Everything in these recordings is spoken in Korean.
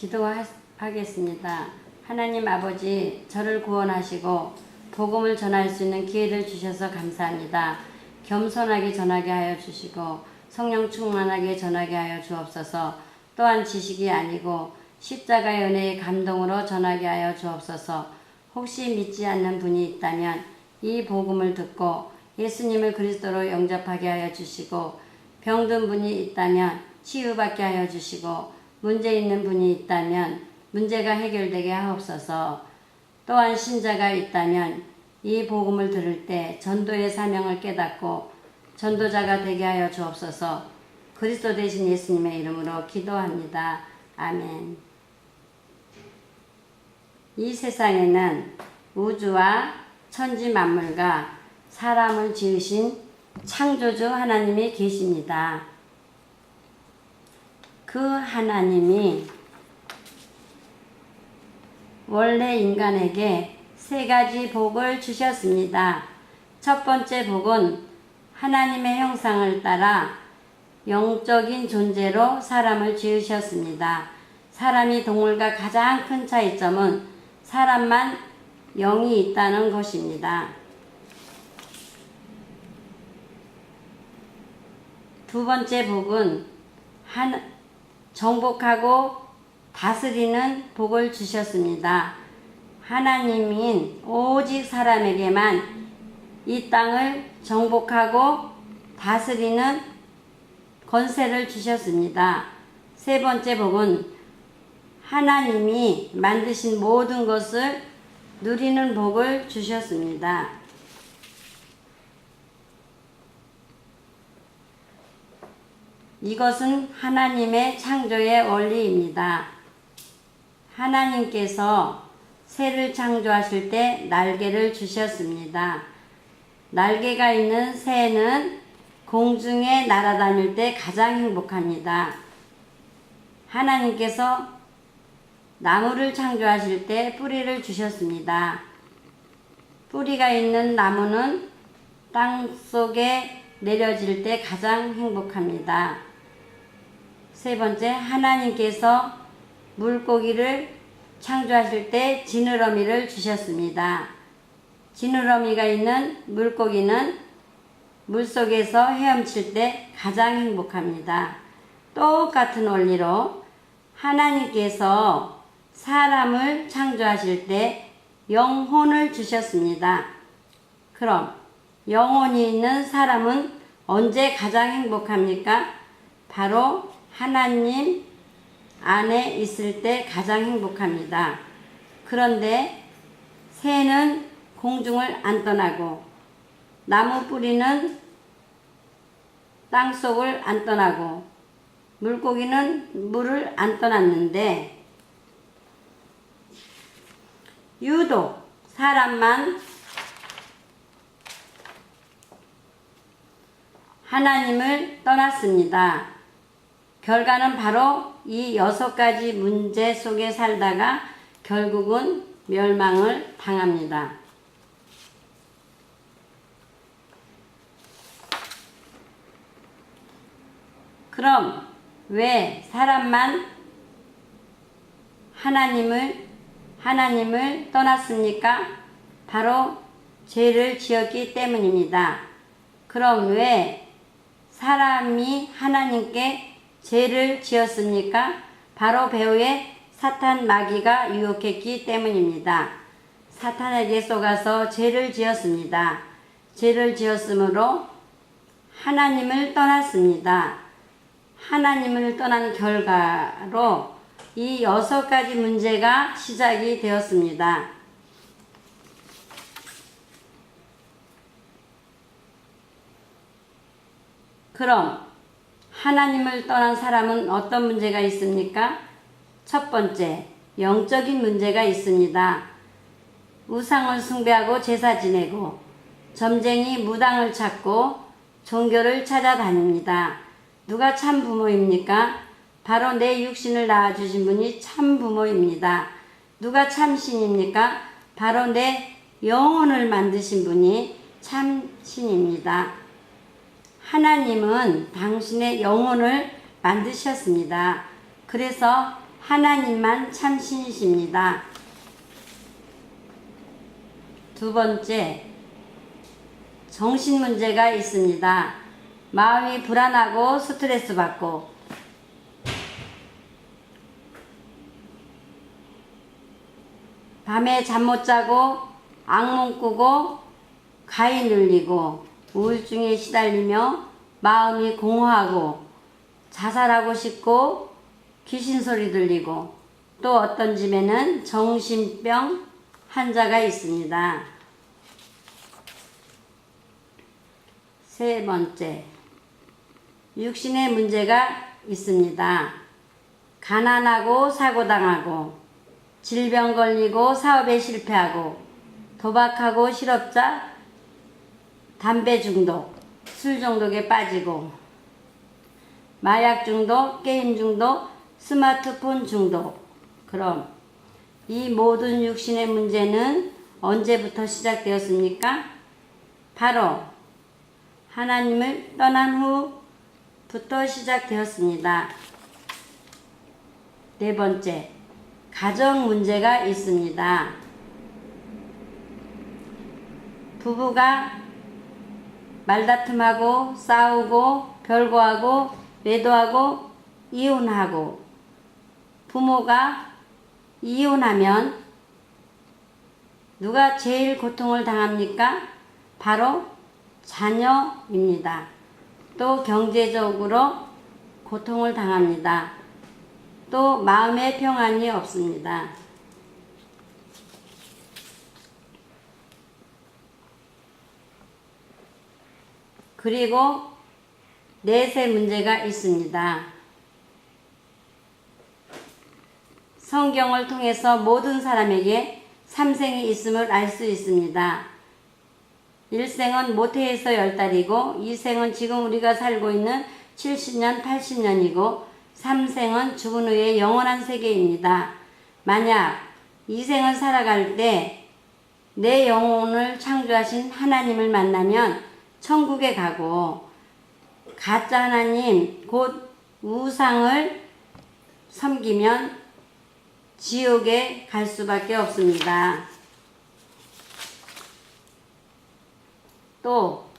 기도하겠습니다. 하나님 아버지, 저를 구원하시고 복음을 전할 수 있는 기회를 주셔서 감사합니다. 겸손하게 전하게 하여 주시고 성령 충만하게 전하게 하여 주옵소서. 또한 지식이 아니고 십자가의 은혜의 감동으로 전하게 하여 주옵소서. 혹시 믿지 않는 분이 있다면 이 복음을 듣고 예수님을 그리스도로 영접하게 하여 주시고, 병든 분이 있다면 치유받게 하여 주시고, 문제 있는 분이 있다면 문제가 해결되게 하옵소서. 또한 신자가 있다면 이 복음을 들을 때 전도의 사명을 깨닫고 전도자가 되게 하여 주옵소서. 그리스도 되신 예수님의 이름으로 기도합니다. 아멘. 이 세상에는 우주와 천지 만물과 사람을 지으신 창조주 하나님이 계십니다. 그 하나님이 원래 인간에게 세 가지 복을 주셨습니다. 첫 번째 복은 하나님의 형상을 따라 영적인 존재로 사람을 지으셨습니다. 사람이 동물과 가장 큰 차이점은 사람만 영이 있다는 것입니다. 두 번째 복은 정복하고 다스리는 복을 주셨습니다. 하나님인 오직 사람에게만 이 땅을 정복하고 다스리는 권세를 주셨습니다. 세 번째 복은 하나님이 만드신 모든 것을 누리는 복을 주셨습니다. 이것은 하나님의 창조의 원리입니다. 하나님께서 새를 창조하실 때 날개를 주셨습니다. 날개가 있는 새는 공중에 날아다닐 때 가장 행복합니다. 하나님께서 나무를 창조하실 때 뿌리를 주셨습니다. 뿌리가 있는 나무는 땅 속에 내려질 때 가장 행복합니다. 세 번째, 하나님께서 물고기를 창조하실 때 지느러미를 주셨습니다. 지느러미가 있는 물고기는 물속에서 헤엄칠 때 가장 행복합니다. 똑같은 원리로 하나님께서 사람을 창조하실 때 영혼을 주셨습니다. 그럼 영혼이 있는 사람은 언제 가장 행복합니까? 바로 하나님 안에 있을 때 가장 행복합니다. 그런데 새는 공중을 안 떠나고 나무 뿌리는 땅 속을 안 떠나고 물고기는 물을 안 떠났는데 유독 사람만 하나님을 떠났습니다. 결과는 바로 이 6가지 문제 속에 살다가 결국은 멸망을 당합니다. 그럼 왜 사람만 하나님을 떠났습니까? 바로 죄를 지었기 때문입니다. 그럼 왜 사람이 하나님께 죄를 지었습니까? 바로 배후에 사탄 마귀가 유혹했기 때문입니다. 사탄에게 속아서 죄를 지었습니다. 죄를 지었으므로 하나님을 떠났습니다. 하나님을 떠난 결과로 이 6가지 문제가 시작이 되었습니다. 그럼 하나님을 떠난 사람은 어떤 문제가 있습니까? 첫 번째, 영적인 문제가 있습니다. 우상을 숭배하고 제사 지내고 점쟁이 무당을 찾고 종교를 찾아다닙니다. 누가 참 부모입니까? 바로 내 육신을 낳아주신 분이 참 부모입니다. 누가 참 신입니까? 바로 내 영혼을 만드신 분이 참 신입니다. 하나님은 당신의 영혼을 만드셨습니다. 그래서 하나님만 참 신이십니다. 두 번째, 정신 문제가 있습니다. 마음이 불안하고 스트레스 받고 밤에 잠 못 자고 악몽 꾸고 가위 눌리고 우울증에 시달리며 마음이 공허하고 자살하고 싶고 귀신 소리 들리고 또 어떤 집에는 정신병 환자가 있습니다. 세 번째, 육신의 문제가 있습니다. 가난하고 사고당하고 질병 걸리고 사업에 실패하고 도박하고 실업자, 담배 중독, 술 중독에 빠지고 마약 중독, 게임 중독, 스마트폰 중독. 그럼 이 모든 육신의 문제는 언제부터 시작되었습니까? 바로 하나님을 떠난 후부터 시작되었습니다. 네 번째, 가정 문제가 있습니다. 부부가 말다툼하고 싸우고 별거하고 외도하고 이혼하고 부모가 이혼하면 누가 제일 고통을 당합니까? 바로 자녀입니다. 또 경제적으로 고통을 당합니다. 또 마음의 평안이 없습니다. 그리고 넷의 문제가 있습니다. 성경을 통해서 모든 사람에게 삼생이 있음을 알 수 있습니다. 일생은 모태에서 10달이고 이생은 지금 우리가 살고 있는 70년, 80년이고 삼생은 죽은 후의 영원한 세계입니다. 만약 이생을 살아갈 때 내 영혼을 창조하신 하나님을 만나면 천국에 가고 가짜 하나님 곧 우상을 섬기면 지옥에 갈 수밖에 없습니다. 또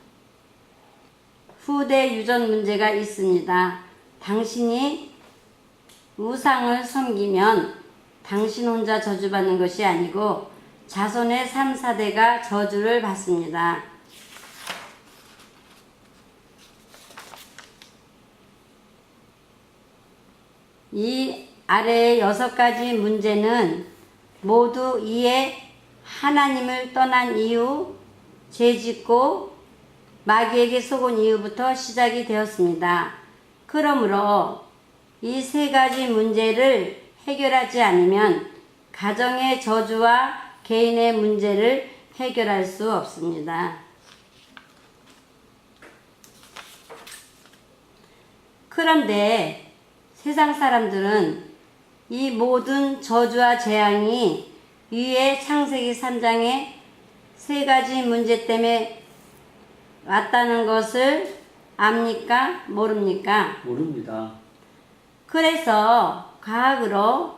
후대 유전 문제가 있습니다. 당신이 우상을 섬기면 당신 혼자 저주받는 것이 아니고 자손의 3, 4대가 저주를 받습니다. 이 아래의 6가지 문제는 모두 이에 하나님을 떠난 이후 죄짓고 마귀에게 속은 이후부터 시작이 되었습니다. 그러므로 이 3가지 문제를 해결하지 않으면 가정의 저주와 개인의 문제를 해결할 수 없습니다. 그런데 세상 사람들은 이 모든 저주와 재앙이 위에 창세기 3장의 3가지 문제 때문에 왔다는 것을 압니까? 모릅니까? 모릅니다. 그래서 과학으로,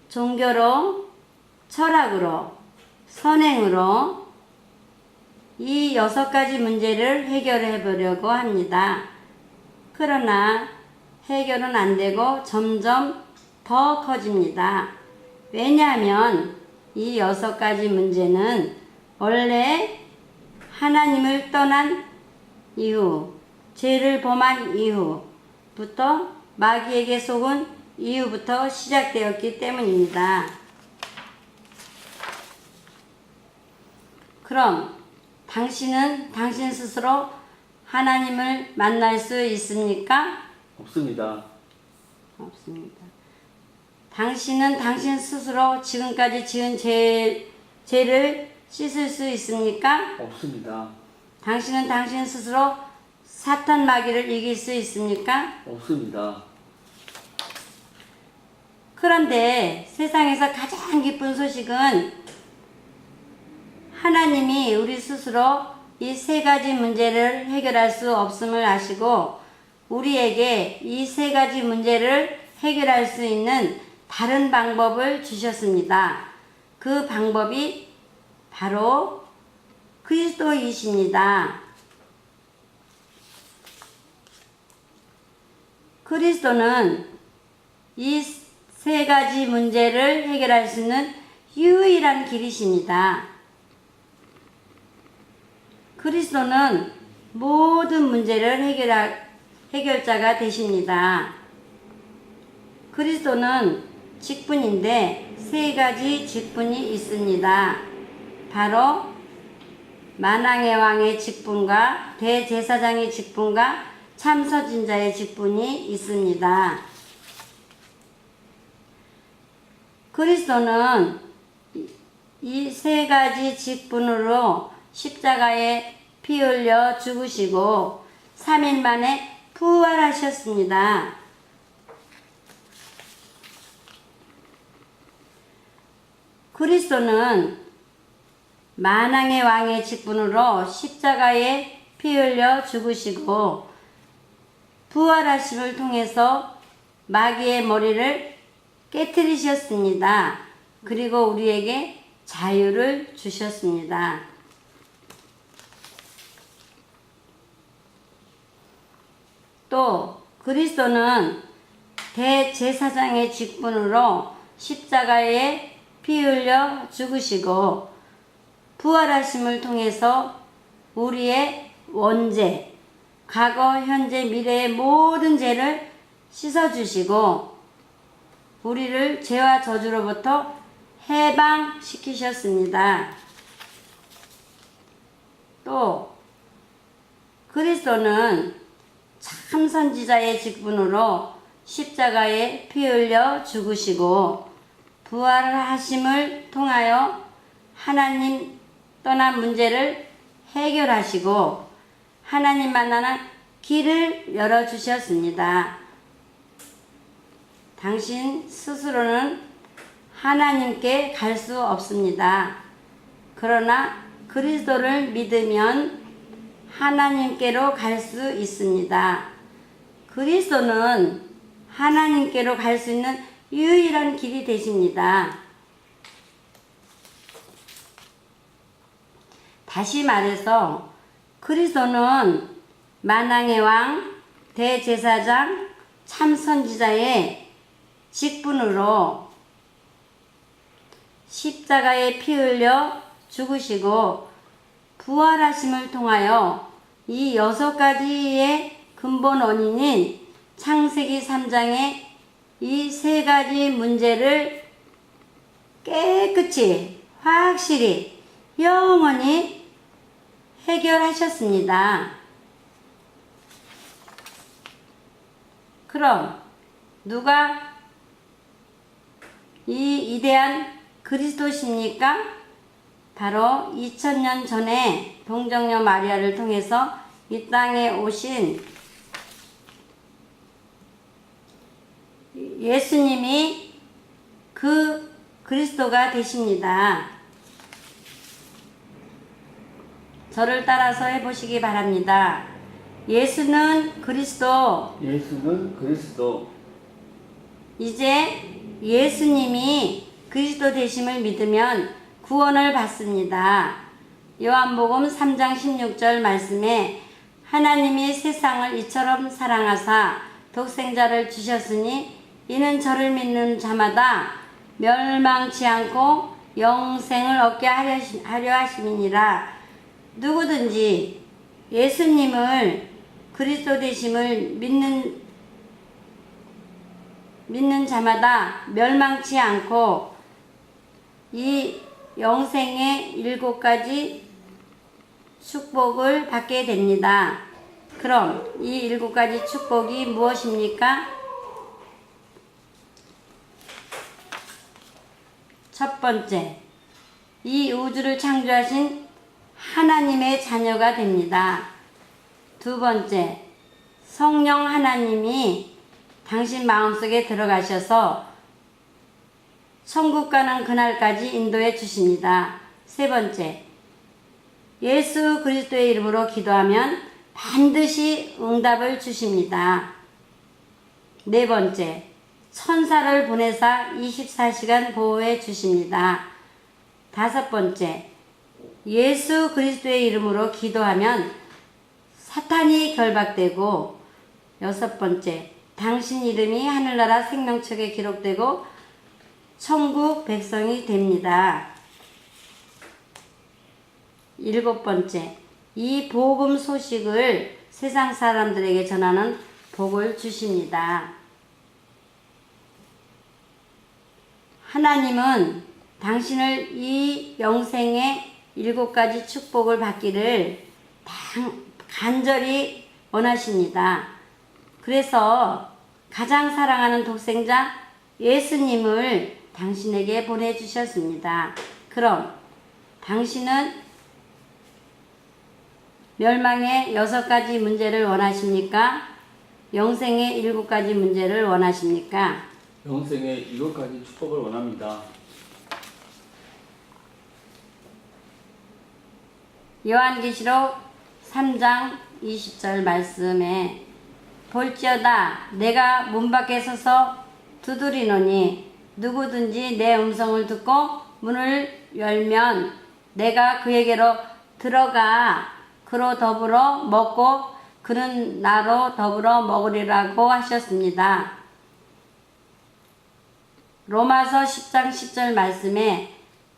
종교로, 철학으로, 선행으로 이 6가지 문제를 해결해 보려고 합니다. 그러나 해결은 안 되고 점점 더 커집니다. 왜냐하면 이 6가지 문제는 원래 하나님을 떠난 이후, 죄를 범한 이후부터 마귀에게 속은 이후부터 시작되었기 때문입니다. 그럼 당신은 당신 스스로 하나님을 만날 수 있습니까? 없습니다. 없습니다. 당신은 당신 스스로 지금까지 지은 죄를 씻을 수 있습니까? 없습니다. 당신은 당신 스스로 사탄 마귀를 이길 수 있습니까? 없습니다. 그런데 세상에서 가장 기쁜 소식은 하나님이 우리 스스로 이 3가지 문제를 해결할 수 없음을 아시고 우리에게 이 3가지 문제를 해결할 수 있는 다른 방법을 주셨습니다. 그 방법이 바로 그리스도이십니다. 그리스도는 이 세 가지 문제를 해결할 수 있는 유일한 길이십니다. 그리스도는 모든 문제를 해결자가 되십니다. 그리스도는 직분인데 세 가지 직분이 있습니다. 바로 만왕의 왕의 직분과 대제사장의 직분과 참선진자의 직분이 있습니다. 그리스도는 이 세 가지 직분으로 십자가에 피 흘려 죽으시고 3일 만에 부활하셨습니다. 그리스도는 만왕의 왕의 직분으로 십자가에 피 흘려 죽으시고 부활하심을 통해서 마귀의 머리를 깨뜨리셨습니다. 그리고 우리에게 자유를 주셨습니다. 또 그리스도는 대제사장의 직분으로 십자가에 피 흘려 죽으시고 부활하심을 통해서 우리의 원죄, 과거, 현재, 미래의 모든 죄를 씻어주시고 우리를 죄와 저주로부터 해방시키셨습니다. 또 그리스도는 참선지자의 직분으로 십자가에 피 흘려 죽으시고 부활하심을 통하여 하나님 떠난 문제를 해결하시고 하나님 만나는 길을 열어주셨습니다. 당신 스스로는 하나님께 갈 수 없습니다. 그러나 그리스도를 믿으면 하나님께로 갈 수 있습니다. 그리스도는 하나님께로 갈 수 있는 유일한 길이 되십니다. 다시 말해서 그리스도는 만왕의 왕, 대제사장, 참선지자의 직분으로 십자가에 피 흘려 죽으시고 부활하심을 통하여 이 6가지의 근본 원인인 창세기 3장의 이 3가지 문제를 깨끗이 확실히 영원히 해결하셨습니다. 그럼 누가 이 위대한 그리스도십니까? 바로 2000년 전에 동정녀 마리아를 통해서 이 땅에 오신 예수님이 그 그리스도가 되십니다. 저를 따라서 해보시기 바랍니다. 예수는 그리스도. 예수는 그리스도. 이제 예수님이 그리스도 되심을 믿으면 구원을 받습니다. 요한복음 3장 16절 말씀에 하나님이 세상을 이처럼 사랑하사 독생자를 주셨으니 이는 저를 믿는 자마다 멸망치 않고 영생을 얻게 하려 하심이니라. 누구든지 예수님을 그리스도 되심을 믿는 자마다 멸망치 않고 이 영생의 7가지 축복을 받게 됩니다. 그럼 이 7가지 축복이 무엇입니까? 첫 번째, 이 우주를 창조하신 하나님의 자녀가 됩니다. 두 번째, 성령 하나님이 당신 마음속에 들어가셔서 천국 가는 그날까지 인도해 주십니다. 세 번째, 예수 그리스도의 이름으로 기도하면 반드시 응답을 주십니다. 네 번째, 천사를 보내사 24시간 보호해 주십니다. 5번째, 예수 그리스도의 이름으로 기도하면 사탄이 결박되고, 6번째, 당신 이름이 하늘나라 생명책에 기록되고 천국 백성이 됩니다. 7번째, 이 복음 소식을 세상 사람들에게 전하는 복을 주십니다. 하나님은 당신을 이 영생의 7가지 축복을 받기를 간절히 원하십니다. 그래서 가장 사랑하는 독생자 예수님을 당신에게 보내주셨습니다. 그럼 당신은 멸망의 6가지 문제를 원하십니까? 영생의 7가지 문제를 원하십니까? 영생의 7가지 축복을 원합니다. 요한계시록 3장 20절 말씀에 볼지어다 내가 문 밖에 서서 두드리노니 누구든지 내 음성을 듣고 문을 열면 내가 그에게로 들어가 그로 더불어 먹고 그는 나로 더불어 먹으리라고 하셨습니다. 로마서 10장 10절 말씀에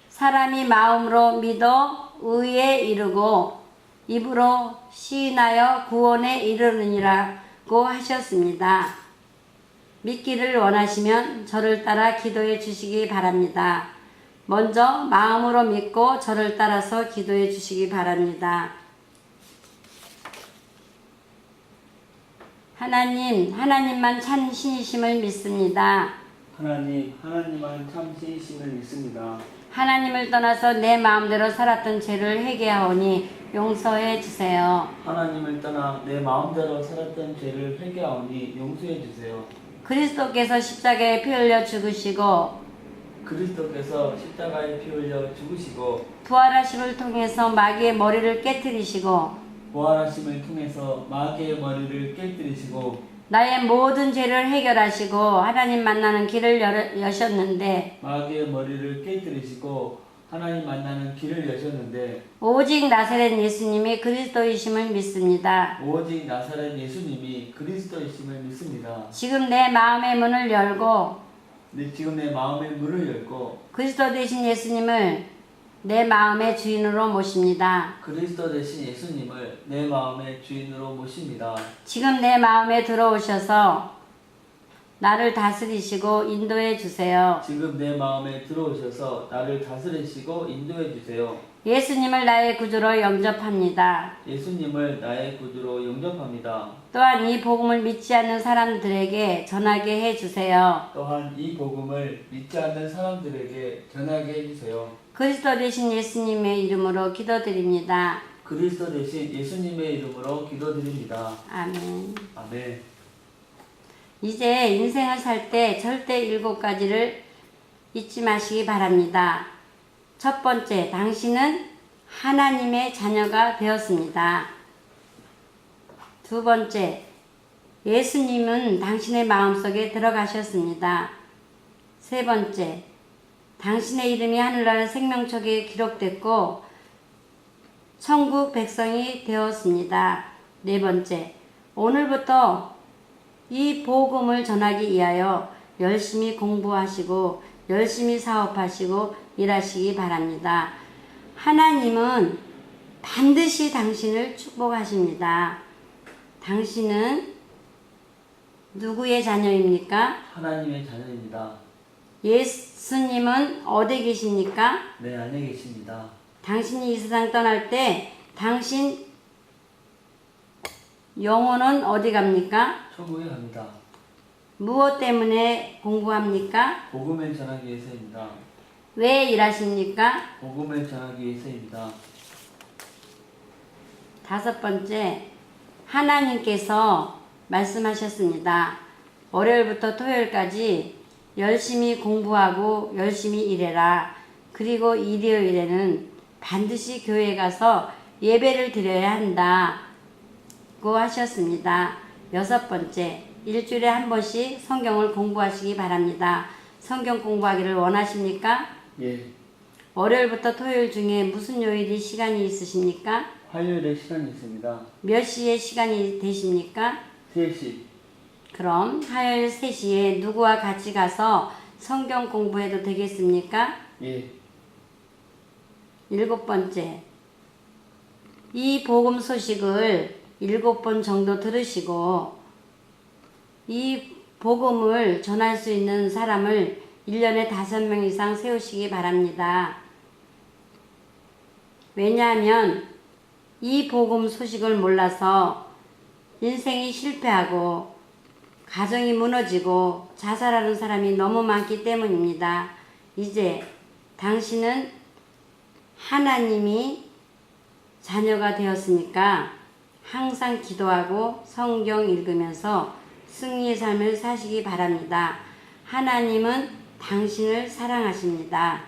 사람이 마음으로 믿어 의에 이르고 입으로 시인하여 구원에 이르느니라고 하셨습니다. 믿기를 원하시면 저를 따라 기도해 주시기 바랍니다. 먼저 마음으로 믿고 저를 따라서 기도해 주시기 바랍니다. 하나님만 참 신이심을 믿습니다. 하나님만 참 신이심을 믿습니다. 하나님을 떠나서 내 마음대로 살았던 죄를 회개하오니 용서해 주세요. 하나님을 떠나 내 마음대로 살았던 죄를 회개하오니 용서해 주세요. 그리스도께서 십자가에 피 흘려 죽으시고 그리스도께서 십자가에 피 흘려 죽으시고 부활하심을 통해서 마귀의 머리를 깨뜨리시고 부활하심을 통해서 마귀의 머리를 깨뜨리시고 나의 모든 죄를 해결하시고 하나님 만나는 길을 여셨는데 마귀의 머리를 깨뜨리시고 하나님 만나는 길을 여셨는데 오직 나사렛 예수님이 그리스도이심을 믿습니다. 오직 나사렛 예수님이 그리스도이심을 믿습니다. 지금 내 마음의 문을 열고 지금 내 마음의 문을 열고 그리스도 되신 예수님을 내 마음의 주인으로 모십니다. 그리스도 되신 예수님을 내 마음의 주인으로 모십니다. 지금 내 마음에 들어오셔서 나를 다스리시고 인도해 주세요. 지금 내 마음에 들어오셔서 나를 다스리시고 인도해 주세요. 예수님을 나의 구주로 영접합니다. 예수님을 나의 구주로 영접합니다. 또한 이 복음을 믿지 않는 사람들에게 전하게 해 주세요. 또한 이 복음을 믿지 않는 사람들에게 전하게 해주세요. 그리스도 되신 예수님의 이름으로 기도드립니다. 그리스도 되신 예수님의 이름으로 기도드립니다. 아멘. 아멘. 이제 인생을 살 때 절대 7가지를 잊지 마시기 바랍니다. 첫 번째, 당신은 하나님의 자녀가 되었습니다. 두 번째, 예수님은 당신의 마음속에 들어가셨습니다. 세 번째, 당신의 이름이 하늘나라 생명책에 기록됐고 천국 백성이 되었습니다. 네 번째, 오늘부터 이 복음을 전하기 위하여 열심히 공부하시고 열심히 사업하시고 일하시기 바랍니다. 하나님은 반드시 당신을 축복하십니다. 당신은 누구의 자녀입니까? 하나님의 자녀입니다. 예수님은 어디 계십니까? 내 안에 계십니다. 당신이 이 세상 떠날 때 당신 영혼은 어디 갑니까? 천국에 갑니다. 무엇 때문에 공부합니까? 복음을 전하기 위해서입니다. 왜 일하십니까? 복음을 전하기 위해서입니다. 다섯 번째, 하나님께서 말씀하셨습니다. 월요일부터 토요일까지 열심히 공부하고 열심히 일해라. 그리고 일요일에는 반드시 교회에 가서 예배를 드려야 한다고 하셨습니다. 여섯 번째, 일주일에 한 번씩 성경을 공부하시기 바랍니다. 성경 공부하기를 원하십니까? 예. 월요일부터 토요일 중에 무슨 요일이 시간이 있으십니까? 화요일에 시간이 있습니다. 몇 시에 시간이 되십니까? 3시. 그럼 화요일 3시에 누구와 같이 가서 성경 공부해도 되겠습니까? 예. 7번째, 이 복음 소식을 7번 정도 들으시고 이 복음을 전할 수 있는 사람을 1년에 5명 이상 세우시기 바랍니다. 왜냐하면 이 복음 소식을 몰라서 인생이 실패하고 가정이 무너지고 자살하는 사람이 너무 많기 때문입니다. 이제 당신은 하나님이 자녀가 되었으니까 항상 기도하고 성경 읽으면서 승리의 삶을 사시기 바랍니다. 하나님은 당신을 사랑하십니다.